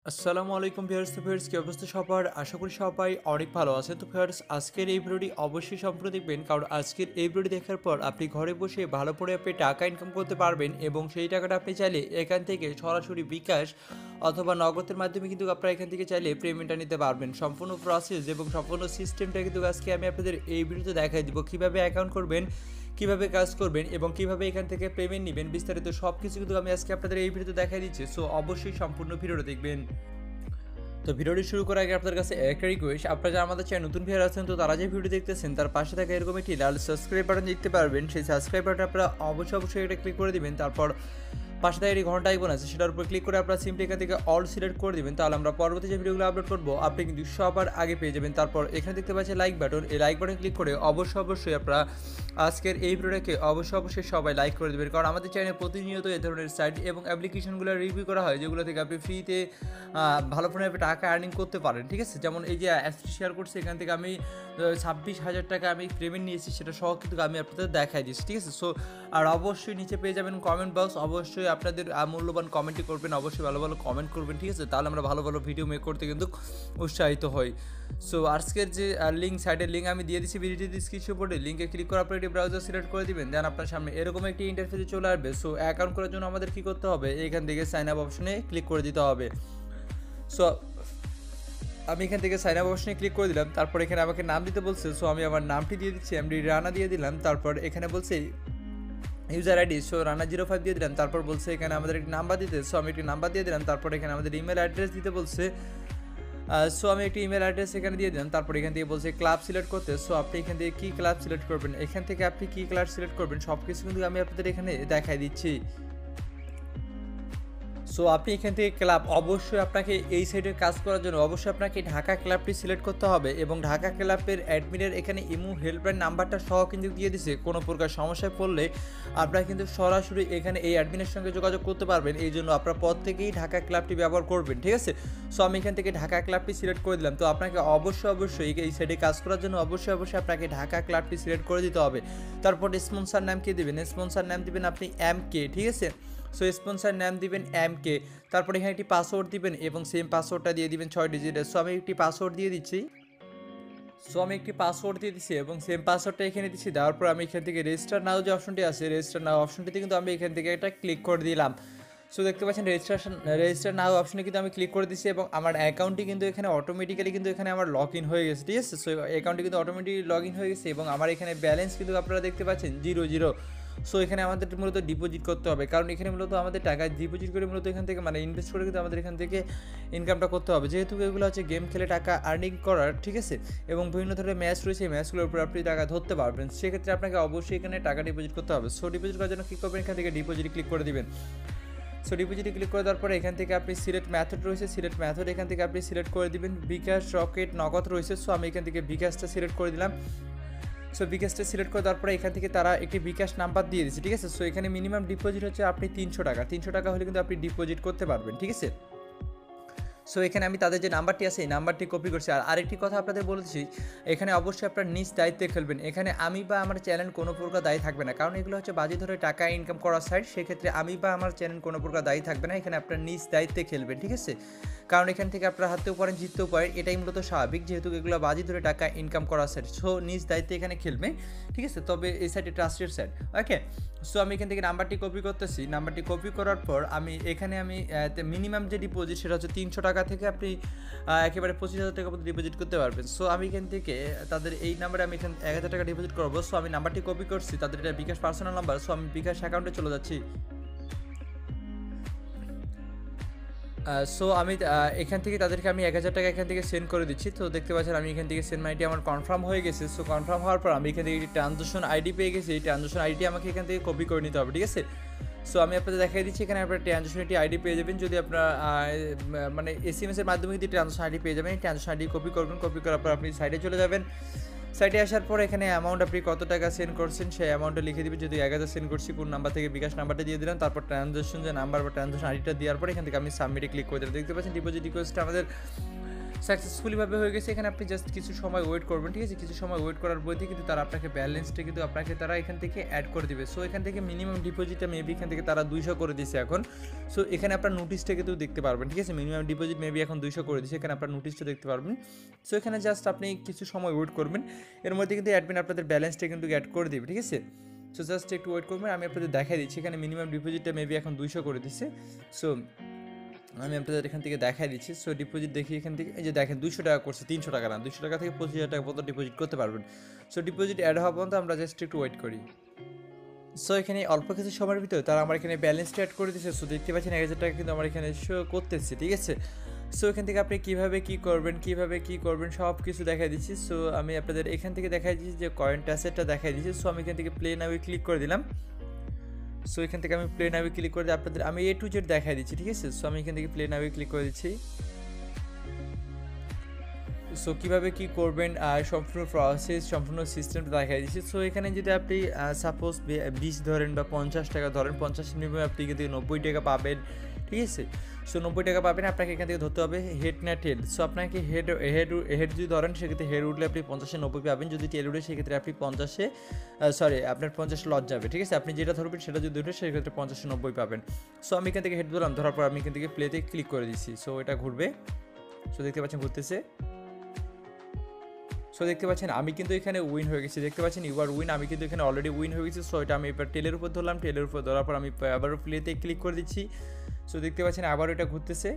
আসসালামু আলাইকুম ভিউয়ার্স। তো ভিউয়ার্স, কি অবস্থা সবার? আশা করি সবাই অনেক ভালো আছেন। তো ভিউয়ার্স, আজকের এই ভিডিওটি অবশ্যই সম্পূর্ণ দেখবেন, কারণ আজকের এই ভিডিওটি দেখার পর আপনি ঘরে বসে ভালো করে আপনি টাকা ইনকাম করতে পারবেন এবং সেই টাকাটা আপনি চাইলে এখান থেকে সরাসরি বিকাশ অথবা নগদের মাধ্যমে কিন্তু আপনারা এখান থেকে চাইলে পেমেন্টটা নিতে পারবেন। সম্পূর্ণ প্রসেস এবং সম্পূর্ণ সিস্টেমটা কিন্তু আজকে আমি আপনাদের এই ভিডিওতে দেখাই দিব। কীভাবে অ্যাকাউন্ট করবেন, কিভাবে কাজ করবেন এবং কিভাবে এখান থেকে পেমেন্ট নেবেন, বিস্তারিত সব কিছু কিন্তু আমি আজকে আপনাদের এই ভিডিওতে দেখাই দিচ্ছি। সো অবশ্যই সম্পূর্ণ ভিডিওটা দেখবেন। তো ভিডিওটি শুরু করার আগে আপনাদের কাছে একটা রিকোয়েস্ট, আপনারা যারা আমাদের চ্যানেল নতুন ভিউয়ার আছেন, তো তারা যে ভিডিও দেখতেছেন তার পাশে থাকা এরকম একটি লাল সাবস্ক্রাইব বাটন দেখতে পারবেন। সেই সাবস্ক্রাইব বাটন আপনারা অবশ্যই এটা ক্লিক করে দিবেন। তারপর পাশে থাকা এই ঘন্টা আইকন আছে, সেটার উপর ক্লিক করে আপনারা সিম্পলি এখান থেকে অল সিলেক্ট করে দিবেন। তাহলে আমরা পরবর্তী যে ভিডিওগুলো আপলোড করবো আপনি কিন্তু সবার আগে পেয়ে যাবেন। তারপর এখানে দেখতে পাচ্ছেন লাইক বাটন, এই লাইক বাটন ক্লিক করে অবশ্যই আপনারা আজকের এই ভিডিওটাকে অবশ্যই সবাই লাইক করে দেবেন, কারণ আমাদের চ্যানেলে প্রতিনিয়ত এই ধরনের সাইট এবং অ্যাপ্লিকেশনগুলো রিভিউ করা হয়, যেগুলো থেকে আপনি ফ্রিতে ভালো ফোনে টাকা আর্নিং করতে পারেন। ঠিক আছে, যেমন এই যে অ্যাপসটি শেয়ার করছি, এখান থেকে আমি 26,000 টাকা আমি পেমেন্ট নিয়েছি, সেটা সহ কিন্তু আমি আপনাদের দেখাই দিচ্ছি। ঠিক আছে, সো আর অবশ্যই নিচে পেয়ে যাবেন কমেন্ট বক্স, অবশ্যই আপনাদের মূল্যবান কমেন্টই করবেন, অবশ্যই ভালো কমেন্ট করবেন। ঠিক আছে, তাহলে আমরা ভালো ভিডিও মেক করতে কিন্তু উৎসাহিত হই। সো আজকের যে লিঙ্ক, সাইটের লিঙ্ক আমি দিয়ে দিচ্ছি ভিডিওটি ডিসক্রিপশন বোর্ডে, লিঙ্কে ক্লিক করার পর একটি ব্রাউজার সিলেক্ট করে দিবেন। দেন আপনার সামনে এরকম একটি ইন্টারফেসে চলে আসবে। সো অ্যাকাউন্ট করার জন্য আমাদের কী করতে হবে, এখান থেকে সাইন আপ অপশনে ক্লিক করে দিতে হবে। সো আমি এখান থেকে সাইন আপ অপশনে ক্লিক করে দিলাম। তারপর এখানে আমাকে নাম দিতে বলছে, সো আমি আমার নামটি দিয়ে দিচ্ছি, এমডি রানা দিয়ে দিলাম। তারপর এখানে বলছে ইউজার আইডি, সো রানা 05 দিয়ে দিলাম। তারপর বলছে এখানে আমাদের একটি নাম্বার দিতে, সো আমি একটি নাম্বার দিয়ে দিলাম। তারপর এখানে আমাদের ইমেল অ্যাড্রেস দিতে বলছে, সো আমি একটি ইমেল অ্যাড্রেস এখানে দিয়ে দিলাম। তারপর এখান থেকে বলছে ক্লাব সিলেক্ট করতে, সো আপনি এখান থেকে কী ক্লাব সিলেক্ট করবেন, এখান থেকে আপনি কী ক্লাব সিলেক্ট করবেন সব কিছু কিন্তু আমি আপনাদের এখানে দেখাই দিচ্ছি। সো আপনি এখান থেকে ক্লাব, অবশ্যই আপনাকে এই সাইডের কাজ করার জন্য অবশ্যই আপনাকে ঢাকা ক্লাবটি সিলেক্ট করতে হবে এবং ঢাকা ক্লাবের অ্যাডমিনের এখানে ইমো হেল্পলাইন নাম্বারটা সহ কিন্তু দিয়ে দিছে। কোনো প্রকার সমস্যায় পড়লে আপনারা কিন্তু সরাসরি এখানে এই অ্যাডমিনের সঙ্গে যোগাযোগ করতে পারবেন। এই জন্য আপনারা পর থেকেই ঢাকা ক্লাবটি ব্যবহার করবেন। ঠিক আছে, সো আমি এখান থেকে ঢাকা ক্লাবটি সিলেক্ট করে দিলাম। তো আপনাকে অবশ্যই এই সাইডে কাজ করার জন্য অবশ্যই আপনাকে ঢাকা ক্লাবটি সিলেক্ট করে দিতে হবে। তারপর স্পন্সর নাম কে দেবেন, স্পন্সর নাম দিবেন আপনি MK। ঠিক আছে, সো স্পন্সর নাম দিবেন MK। তারপর এখানে একটি পাসওয়ার্ড দিবেন এবং সেম পাসওয়ার্ডটা দিয়ে দিবেন 6 ডিজিটের। সো আমি একটি পাসওয়ার্ড দিয়ে দিচ্ছি, এবং সেম পাসওয়ার্ডটা এখানে দিচ্ছি। দেওয়ার পর আমি এখান থেকে রেজিস্টার নাও যে অপশনটি আছে, রেজিস্টার নাও অপশনটিতে কিন্তু আমি এখান থেকে একটা ক্লিক করে দিলাম। সো দেখতে পাচ্ছেন রেজিস্টার নাও অপশনে কিন্তু আমি ক্লিক করে দিচ্ছি এবং আমার অ্যাকাউন্টটি কিন্তু এখানে অটোমেটিক্যালি কিন্তু এখানে আমার লগ ইন হয়ে গেছে। ঠিক আছে, সো অ্যাকাউন্টটি কিন্তু অটোমেটিক লগ ইন হয়ে গেছে এবং আমার এখানে ব্যালেন্স কিন্তু আপনারা দেখতে পাচ্ছেন 0। সো এখানে আমাদের মূলত ডিপোজিট করতে হবে, কারণ এখানে মূলত আমাদের টাকা ডিপোজিট করে মূলত এখান থেকে ইনভেস্ট করে কিন্তু আমাদের এখান থেকে ইনকামটা করতে হবে, যেহেতু এগুলো হচ্ছে গেম খেলে টাকা আর্নিং করার। ঠিক আছে, এবং বিভিন্ন ধরনের ম্যাচ রয়েছে, এই ম্যাচগুলোর উপর আপনি টাকা ধরতে পারবেন। সেক্ষেত্রে আপনাকে অবশ্যই এখানে টাকা ডিপোজিট করতে হবে। সো ডিপোজিট করার জন্য কী করবেন, এখান থেকে ডিপোজিট ক্লিক করে দিবেন। সো ডিপোজিটে ক্লিক করে দেওয়ার পরে এখান থেকে আপনি সিলেক্ট মেথড রয়েছে, সিলেক্ট মেথড এখান থেকে আপনি সিলেক্ট করে দিবেন। বিকাশ, রকেট, নগদ রয়েছে, সো আমি এখান থেকে বিকাশটা সিলেক্ট করে দিলাম। সো বিকাশটা সিলেক্ট করে দেওয়ার পরে এখান থেকে তারা একটি বিকাশ নাম্বার দিয়ে দিচ্ছে। ঠিক আছে, সো এখানে মিনিমাম ডিপোজিট হচ্ছে আপনি 300 টাকা হলে কিন্তু আপনি ডিপোজিট করতে পারবেন। ঠিক আছে, সো এখানে আমি তাদের যে নাম্বারটি আছে এই নাম্বারটি কপি করছি। আর আরেকটি কথা আপনাদের বলেছি, এখানে অবশ্যই আপনার নিজ দায়িত্বে খেলবেন। এখানে আমি বা আমার চ্যানেল কোনো প্রকার দায়ী থাকবে না, কারণ এগুলো হচ্ছে বাজি ধরে টাকা ইনকাম করার সাইট। সেক্ষেত্রে আমি বা আমার চ্যানেল কোনো প্রকার দায়ী থাকবে না, এখানে আপনার নিজ দায়িত্বে খেলবেন। ঠিক আছে, কারণ এখান থেকে আপনার হারতেও পারেন, জিততেও পারেন, এটাই মূলত স্বাভাবিক, যেহেতু এগুলো বাজি ধরে টাকা ইনকাম করার সাইট। সো নিজ দায়িত্বে এখানে খেলবে। ঠিক আছে, তবে এই সাইটে ট্রাস্টেড সাইট। ওকে, সো আমি এখান থেকে নাম্বারটি কপি করতেছি। নাম্বারটি কপি করার পর আমি এখানে মিনিমাম যে ডিপোজিট সেটা হচ্ছে 300 টাকা থেকে আপনি একেবারে 25,000 টাকা পর্যন্ত ডিপোজিট করতে পারবেন। সো আমি এখান থেকে তাদের এই নাম্বারে আমি এখানে 1,000 টাকা ডিপোজিট করবো। সো আমি নাম্বারটি কপি করছি, তাদের এটা বিকাশ পার্সোনাল নাম্বার। সো আমি বিকাশ অ্যাকাউন্টে চলে যাচ্ছি। সো আমি এখান থেকে তাদেরকে আমি 1,000 টাকা এখান থেকে সেন্ড করে দিচ্ছি। তো দেখতে পাচ্ছেন আমি এখান থেকে সেন্ড মানিটি আমার কনফার্ম হয়ে গেছে। সো কনফার্ম হওয়ার পর আমি এখান থেকে একটি ট্রানজাকশন আইডি পেয়ে গেছি। এই ট্রানজাকশন আইডি আমাকে এখান থেকে কপি করে নিতে হবে। ঠিক আছে, সো আমি আপনাদের দেখাই দিচ্ছি, এখানে আপনার ট্রানজাকশন আইডি পেয়ে যাবেন। যদি আপনার SMS এর মাধ্যমে যদি ট্রানজাকশন আইডি পেয়ে যাবেন, এই ট্রানজাকশন আইডি কপি করবেন। কপি করার পর আপনি সাইডে চলে যাবেন। সাইটে আসার পর এখানে অ্যামাউন্ট আপনি কত টাকা সেন্ড করছেন সেই অ্যামাউন্টটা লিখে দিবেন। যদি 1,000 সেন্ড করছি, কোন নাম্বার থেকে বিকাশ নাম্বারটা দিয়ে দিলাম। তারপর ট্রানজাকশন যে নাম্বার বা ট্রানজাকশন আইডিটা দেওয়ার পর এখান থেকে আমি সাবমিটে ক্লিক করে দিলাম। দেখতে পাচ্ছেন ডিপোজিট রিকোয়েস্টটা আমাদের সাকসেসফুলিভাবে হয়ে গেছে। এখানে আপনি জাস্ট কিছু সময় ওয়েট করবেন, ঠিক আছে? কিছু সময় ওয়েট করার পরই কিন্তু তারা আপনাকে ব্যালেন্সটা কিন্তু আপনাকে তারা এখান থেকে অ্যাড করে দিবে। সো এখান থেকে মিনিমাম ডিপোজিটটা মেবি এখান থেকে তারা 200 করে দিছে এখন। সো এখানে আপনার নোটিশটা কিন্তু দেখতে পারবেন, ঠিক আছে? মিনিমাম ডিপোজিট মেবি এখন 200 করে দিচ্ছে, এখানে আপনার নোটিশটা দেখতে পারবেন। সো এখানে জাস্ট আপনি কিছু সময় ওয়েট করবেন, এর মধ্যে কিন্তু অ্যাডমিন আপনাদের ব্যালেন্সটা কিন্তু অ্যাড করে দিবে, ঠিক আছে? সো জাস্ট একটু ওয়েট করবেন, আমি আপনাদের দেখাই দিচ্ছি। এখানে মিনিমাম ডিপোজিটটা মেবি এখন 200 করে দিচ্ছে। সো আমি আপনাদের এখান থেকে দেখাই দিচ্ছি। সো ডিপোজিট দেখি এখান থেকে, এই যে দেখেন 200 টাকা করছে, 300 টাকা না, 200 টাকা থেকে 25,000 টাকা পর্যন্ত ডিপোজিট করতে পারবেন। সো ডিপোজিট অ্যাড হওয়া পর্যন্ত আমরা জাস্ট একটু ওয়েট করি। সো এখানে অল্প কিছু সময়ের ভিতরে তারা আমার এখানে ব্যালেন্সটা অ্যাড করে দিচ্ছে। সো দেখতে পাচ্ছেন 1000 টাকা কিন্তু আমার এখানে শো করতেছে, ঠিক আছে? সো এখান থেকে আপনি কীভাবে কী করবেন সব কিছু দেখাই দিচ্ছি। সো আমি আপনাদের এখান থেকে দেখাই দিচ্ছি যে কয়েন টাসেটটা দেখাই দিচ্ছি। সো আমি এখান থেকে প্লে নাও ক্লিক করে দিলাম। সো এখান থেকে আমি প্লে নাও ক্লিক করে দিয়ে আপনাদের আমি A to Z দেখাই দিচ্ছি, ঠিক আছে? সো আমি এখান থেকে প্লে নাও ক্লিক করে দিচ্ছি। সো কীভাবে কী করবেন সম্পূর্ণ প্রসেস, সম্পূর্ণ সিস্টেমটা দেখাই দিচ্ছি। সো এখানে যদি আপনি সাপোজ 20 ধরেন বা 50 টাকা ধরেন, 50 নিবে আপনি এখান থেকে 90 টাকা পাবেন, ঠিক আছে? সো 90 টাকা পাবেন, আপনাকে এখান থেকে ধরতে হবে হেড না টেল। সো আপনাকে হেড যদি ধরেন সেক্ষেত্রে হেড উঠলে আপনি 50-এ 90 পাবেন, যদি টেল উঠে সেক্ষেত্রে আপনি 50-এ আপনার 50 লস যাবে, ঠিক আছে? আপনি যেটা ধরবেন সেটা যদি উঠে সেক্ষেত্রে 50-এ 90 পাবেন। সো আমি এখান থেকে হেড ধরলাম, ধরার পর আমি এখান থেকে প্লেতে ক্লিক করে দিচ্ছি। সো এটা ঘুরবে। সো দেখতে পাচ্ছেন ঘুরতেছে। সো দেখতে পাচ্ছেন আমি কিন্তু এখানে উইন হয়ে গেছি, দেখতে পাচ্ছেন ইউ আর উইন, আমি কিন্তু এখানে অলরেডি উইন হয়ে গেছি। সো এটা আমি এবার টেলের উপর ধরলাম, টেলের উপর ধরার পর আমি আবারও প্লেতে ক্লিক করে দিচ্ছি। সো দেখতে পাচ্ছেন আবারও এটা ঘুরতেছে।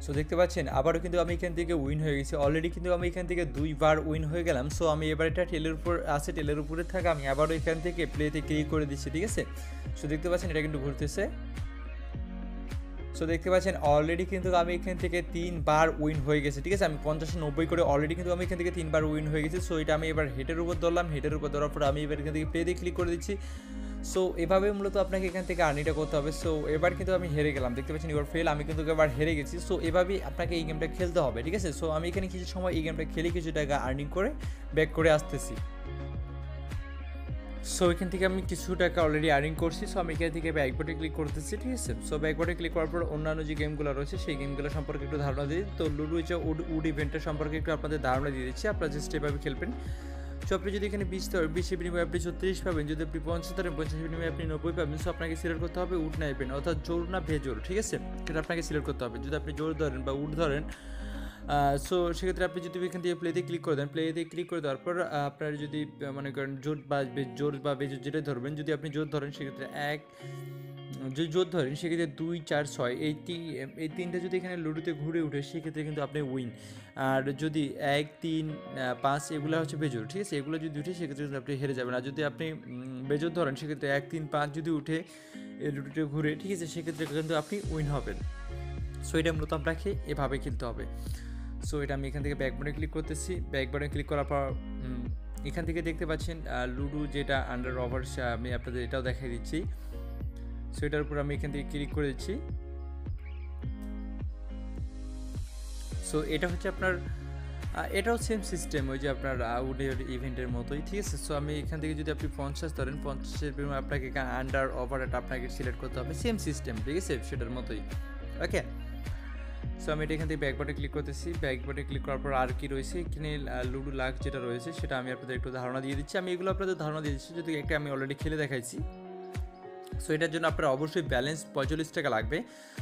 সো দেখতে পাচ্ছেন আবারও কিন্তু আমি এখান থেকে উইন হয়ে গেছি, অলরেডি কিন্তু আমি এখান থেকে 2 বার উইন হয়ে গেলাম। সো আমি এবার এটা টেলের উপর আছে, টেলের উপরে থাকা আমি আবারও এখান থেকে প্লেতে ক্লিক করে দিচ্ছি, ঠিক আছে? সো দেখতে পাচ্ছেন এটা কিন্তু ঘুরতেছে। সো দেখতে পাচ্ছেন অলরেডি কিন্তু আমি এখান থেকে 3 বার উইন হয়ে গেছে, ঠিক আছে? আমি 50-এ 90 করে অলরেডি কিন্তু আমি এখান থেকে 3 বার উইন হয়ে গেছি। সো এটা আমি এবার হেডের উপর ধরলাম, হেডের উপর ধরার পর আমি এবার এখান থেকে প্লেতে ক্লিক করে দিচ্ছি। সো এভাবে মূলত আপনাকে এখান থেকে আর্নিংটা করতে হবে। সো এবার কিন্তু আমি হেরে গেলাম, দেখতে পাচ্ছেন ইউর ফেল, আমি কিন্তু এবার হেরে গেছি। সো এভাবেই আপনাকে এই গেমটা খেলতে হবে, ঠিক আছে? সো আমি এখানে কিছু সময় এই গেমটা খেলে কিছু টাকা আর্নিং করে ব্যাক করে আসতেছি। সো এখান থেকে আমি কিছু টাকা অলরেডি আর্নিং করছি। সো আমি এখান থেকে ব্যাকবোর্ডে ক্লিক করতেছি, ঠিক আছে? সো ব্যাকবোর্ডে ক্লিক করার পর অন্যান্য যে গেমগুলো রয়েছে সেই গেমগুলো সম্পর্কে একটু ধারণা দিই। তো লুডো হচ্ছে উড ইভেন্টের সম্পর্কে একটু আপনাদের ধারণা দিয়ে দিচ্ছি, আপনারা জাস্ট এভাবে খেলবেন। সো আপনি যদি এখানে 20 বিনিময়ে আপনি 36 পাবেন, যদি আপনি 50 ধরেন 50 বিনিময়ে আপনি 90 পাবেন। সো আপনাকে সিলেক্ট করতে হবে উড না ইভেন্ট, অর্থাৎ জোর না ভেজোর, ঠিক আছে? এটা আপনাকে সিলেক্ট করতে হবে। যদি আপনি জোর ধরেন বা উড ধরেন, সো সেক্ষেত্রে আপনি যদি এখান থেকে প্লেতে ক্লিক করে দেন, প্লেতে ক্লিক করে দেওয়ার পর আপনার যদি মনে করেন জোর বা বেজোর যেটা ধরবেন, যদি আপনি জোর ধরেন সেক্ষেত্রে যদি জোর ধরেন সেক্ষেত্রে 2, 4, 6 এই তিনটা যদি এখানে লুডোতে ঘুরে উঠে সেক্ষেত্রে কিন্তু আপনি উইন। আর যদি 1, 3, 5 এগুলো হচ্ছে বেজোর, ঠিক আছে? এগুলো যদি উঠে সেক্ষেত্রে কিন্তু আপনি হেরে যাবেন। আর যদি আপনি বেজোর ধরেন সেক্ষেত্রে 1, 3, 5 যদি উঠে এই লুডোতে ঘুরে, ঠিক আছে? সেক্ষেত্রে কিন্তু আপনি উইন হবেন। সো এটা মূলত আপনাকে এভাবে খেলতে হবে। সো এটা আমি এখান থেকে ব্যাকবোর্ডে ক্লিক করতেছি, ব্যাকবোর্ডে ক্লিক করার পর এখান থেকে দেখতে পাচ্ছেন লুডো যেটা আন্ডার ওভার, আমি আপনাদের এটাও দেখাই দিচ্ছি। সো এটার উপর আমি এখান থেকে ক্লিক করে দিচ্ছি। সো এটা হচ্ছে আপনার এটাও সেম সিস্টেম, ওই যে আপনার উডের ইভেন্টের মতোই, ঠিক আছে? সো আমি এখান থেকে যদি আপনি 50 ধরেন, 50-এর বিনিময়ে আপনাকে আন্ডার ওভার এটা আপনাকে সিলেক্ট করতে হবে, সেম সিস্টেম, ঠিক আছে? সেটার মতোই, ওকে? সো আমি এটা এখান থেকে ব্যাকবোর্ডে ক্লিক করতেছি, ব্যাকবোর্ডে ক্লিক করার পর আর কি রয়েছে এখানে লুডো লাক যেটা রয়েছে সেটা আমি আপনাদের একটু ধারণা দিয়ে দিচ্ছি। আমি এগুলো আপনাদের ধারণা দিয়ে দিচ্ছি, যদি একটা আমি অলরেডি খেলে দেখাইছি। সো এটার জন্য আপনার অবশ্যই ব্যালেন্স 45 টাকা লাগবে।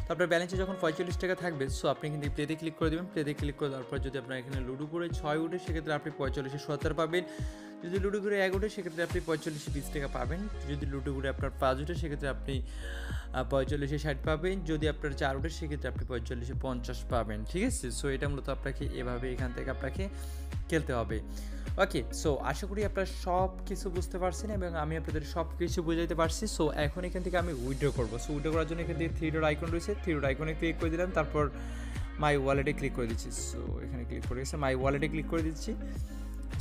তো আপনার ব্যালেন্সে যখন 45 টাকা থাকবে, সো আপনি কিন্তু প্লেতে ক্লিক করে দেবেন, প্লেতে ক্লিক করে দেওয়ার পর যদি আপনার এখানে লুডো করে 6 উঠে সেক্ষেত্রে আপনি 45-এ 70 পাবেন, যদি লুডো করে 1 উঠে সেক্ষেত্রে আপনি 45-এ 20 টাকা পাবেন, যদি লুডো করে আপনার 5 উঠে সেক্ষেত্রে আপনি 45-এ 60 পাবেন, যদি আপনার 4 উঠে সেক্ষেত্রে আপনি 45-এ 50 পাবেন, ঠিক আছে? সো এটা মূলত আপনাকে এভাবে এখান থেকে আপনাকে খেলতে হবে, ওকে? সো আশা করি আপনারা সব কিছু বুঝতে পারছেন এবং আমি আপনাদের সব কিছু বুঝাইতে পারছি। সো এখন এখান থেকে আমি উইথড্র করবো। সো উইথড্র করার জন্য এখান থেকে 3 ডট আইকন রয়েছে, 3 ডট আইকনে ক্লিক করে দিলাম, তারপর মাই ওয়ালেটে ক্লিক করে দিচ্ছি। সো এখানে ক্লিক করে গেছে, মাই ওয়ালেটে ক্লিক করে দিচ্ছি।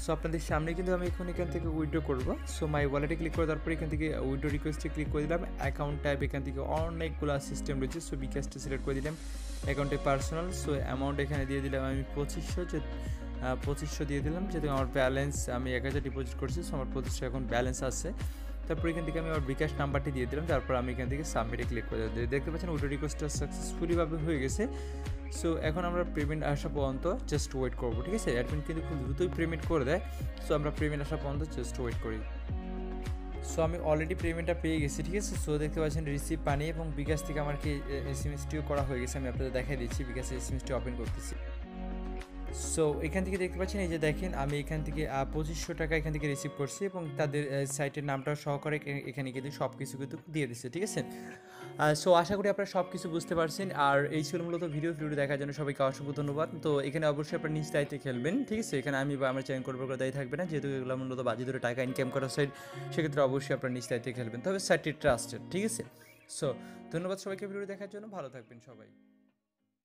সো আপনাদের সামনে কিন্তু আমি এখান থেকে উইথড্র করবো। সো মাই ওয়ালেটে ক্লিক করে তারপর এখান থেকে উইথড্র রিকোয়েস্টে ক্লিক করে দিলাম। অ্যাকাউন্ট টাইপ এখান থেকে অনেকগুলো সিস্টেম রয়েছে, সো বিকাশটা সিলেক্ট করে দিলাম, অ্যাকাউন্টে পার্সোনাল। সো অ্যামাউন্ট এখানে দিয়ে দিলাম আমি 2500 দিয়ে দিলাম, যেহেতু আমার ব্যালেন্স আমি 1000 ডিপোজিট করছি। সো আমার 2500 এখন ব্যালেন্স আছে। তারপর এখান থেকে আমি আমার বিকাশ নাম্বারটি দিয়ে দিলাম, তারপর আমি এখান থেকে সাবমিটে ক্লিক করে দিই। দেখতে পাচ্ছেন অটো রিকোয়েস্টটা সাকসেসফুলিভাবে হয়ে গেছে। সো এখন আমরা পেমেন্ট আসা পর্যন্ত জাস্ট ওয়েট করবো, ঠিক আছে। অ্যাডমিন কিন্তু খুব দ্রুতই পেমেন্ট করে দেয়। সো আমরা পেমেন্ট আসা পর্যন্ত জাস্ট ওয়েট করি। সো আমি অলরেডি পেমেন্টটা পেয়ে গেছি, ঠিক আছে। সো দেখতে পাচ্ছেন রিসিভ পানি এবং বিকাশ থেকে আমার কি এসএমএসটিও করা হয়ে গেছে। আমি আপনাদের দেখাই দিচ্ছি, বিকাশ এসএমএসটি ওপেন করতেছি। সো এখান থেকে দেখতে পাচ্ছেন, এই যে দেখেন আমি এখান থেকে 2500 টাকা এখান থেকে রিসিভ করছি এবং তাদের সাইটের নামটাও সহকারে এখানে কিন্তু সব কিছু কিন্তু দিয়ে দিচ্ছে, ঠিক আছে। সো আশা করি আপনারা সব কিছু বুঝতে পারছেন। আর এই ছিল মূলত ভিডিও দেখার জন্য সবাইকে অসংখ্য ধন্যবাদ। তো এখানে অবশ্যই আপনার নিজ দায়িত্বে খেলবেন, ঠিক আছে। এখানে আমি বা আমার চ্যানেল করবো দায়ী থাকবে না, যেহেতু এগুলো মূলত বাজি ধরে টাকা ইনকাম করার সাইড, সেক্ষেত্রে অবশ্যই আপনার নিজ দায়িত্বে খেলবেন, তবে সাইটটি ট্রাস্টেড, ঠিক আছে। সো ধন্যবাদ সবাইকে ভিডিও দেখার জন্য, ভালো থাকবেন সবাই।